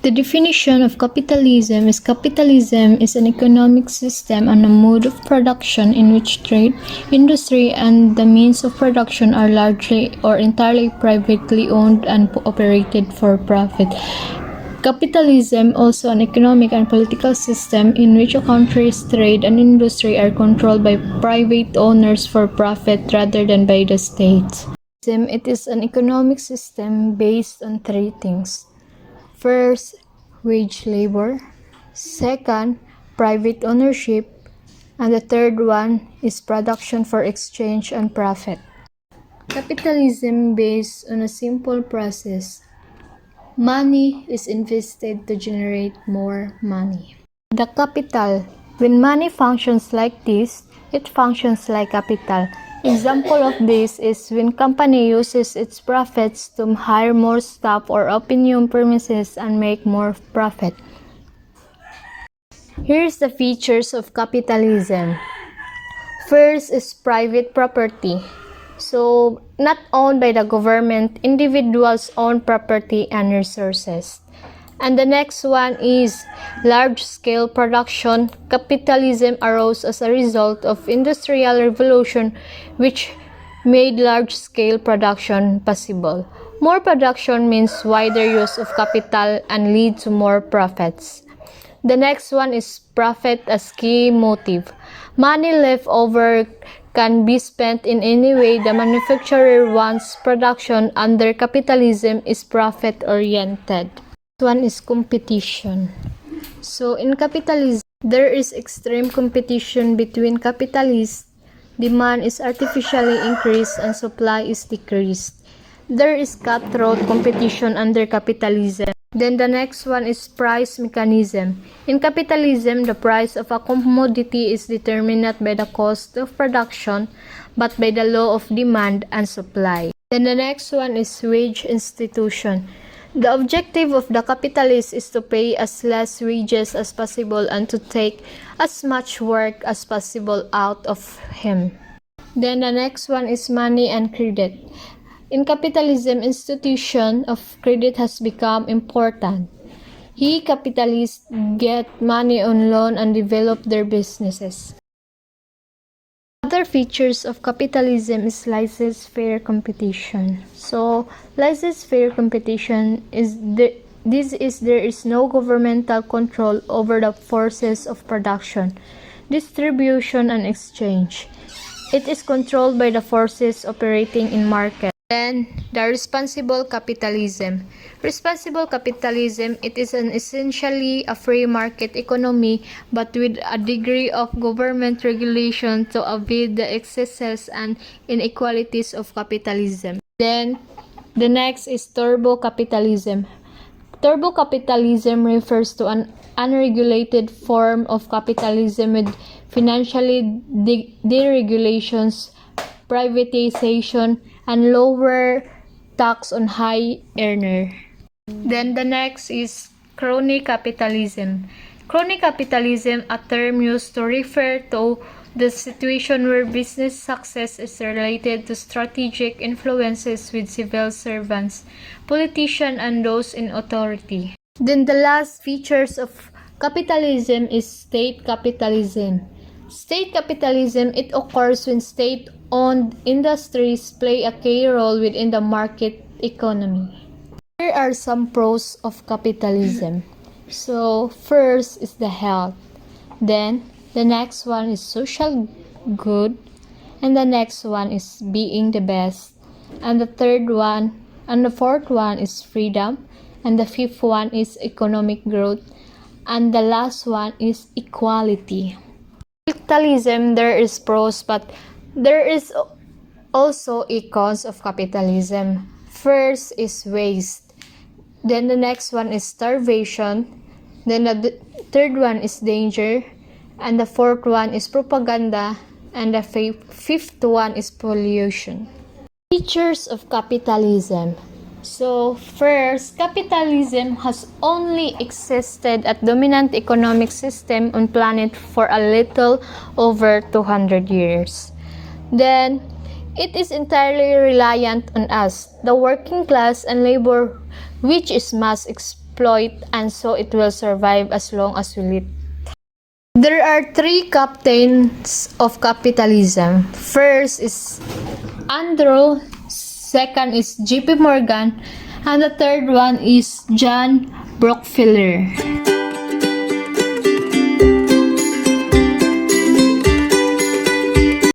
The definition of capitalism is an economic system and a mode of production in which trade, industry, and the means of production are largely or entirely privately owned and operated for profit. Capitalism also an economic and political system in which a country's trade and industry are controlled by private owners for profit rather than by the state. It is an economic system based on three things. First, wage labor. Second, private ownership. And the third one is production for exchange and profit. Capitalism based on a simple process. Money is invested to generate more money. The capital. When money functions like this, it functions like capital. Example of this is when company uses its profits to hire more staff or open new premises and make more profit. Here's the features of capitalism. First is private property. So, not owned by the government, individuals own property and resources. And the next one is large-scale production. Capitalism arose as a result of industrial revolution which made large-scale production possible. More production means wider use of capital and lead to more profits. The next one is profit as key motive. Money left over can be spent in any way the manufacturer wants. Production under capitalism is profit-oriented. One is competition. So in capitalism, there is extreme competition between capitalists. Demand is artificially increased and supply is decreased. There is cutthroat competition under capitalism. Then the next one is price mechanism. In capitalism, the price of a commodity is determined not by the cost of production, but by the law of demand and supply. Then the next one is wage institution. The objective of the capitalist is to pay as less wages as possible and to take as much work as possible out of him. Then the next one is money and credit. In capitalism, institution of credit has become important. Capitalists get money on loan and develop their businesses. Other features of capitalism is laissez-faire competition. So, laissez-faire competition is there is no governmental control over the forces of production, distribution, and exchange. It is controlled by the forces operating in market. Then, the responsible capitalism. Responsible capitalism, it is essentially a free market economy but with a degree of government regulation to avoid the excesses and inequalities of capitalism. Then, the next is turbo capitalism. Turbo capitalism refers to an unregulated form of capitalism with financially deregulations, privatization, and lower tax on high earner. Then the next is crony capitalism. Crony capitalism, a term used to refer to the situation where business success is related to strategic influences with civil servants, politicians, and those in authority. Then the last features of capitalism is state capitalism. State capitalism, it occurs when state-owned industries play a key role within the market economy. Here are some pros of capitalism. So, first is the health. Then, the next one is social good. And the next one is being the best. And the fourth one is freedom. And the fifth one is economic growth. And the last one is equality. Capitalism, there is pros, but there is also a cons of capitalism. First is waste. Then the next one is starvation. Then the third one is danger. And the fourth one is propaganda. And the fifth one is pollution. Features of capitalism. So, first, capitalism has only existed as dominant economic system on planet for a little over 200 years. Then, it is entirely reliant on us, the working class and labor, which is mass exploit, and so it will survive as long as we live. There are three captains of capitalism. First is Andrew, second is JP Morgan, and the third one is John Rockefeller.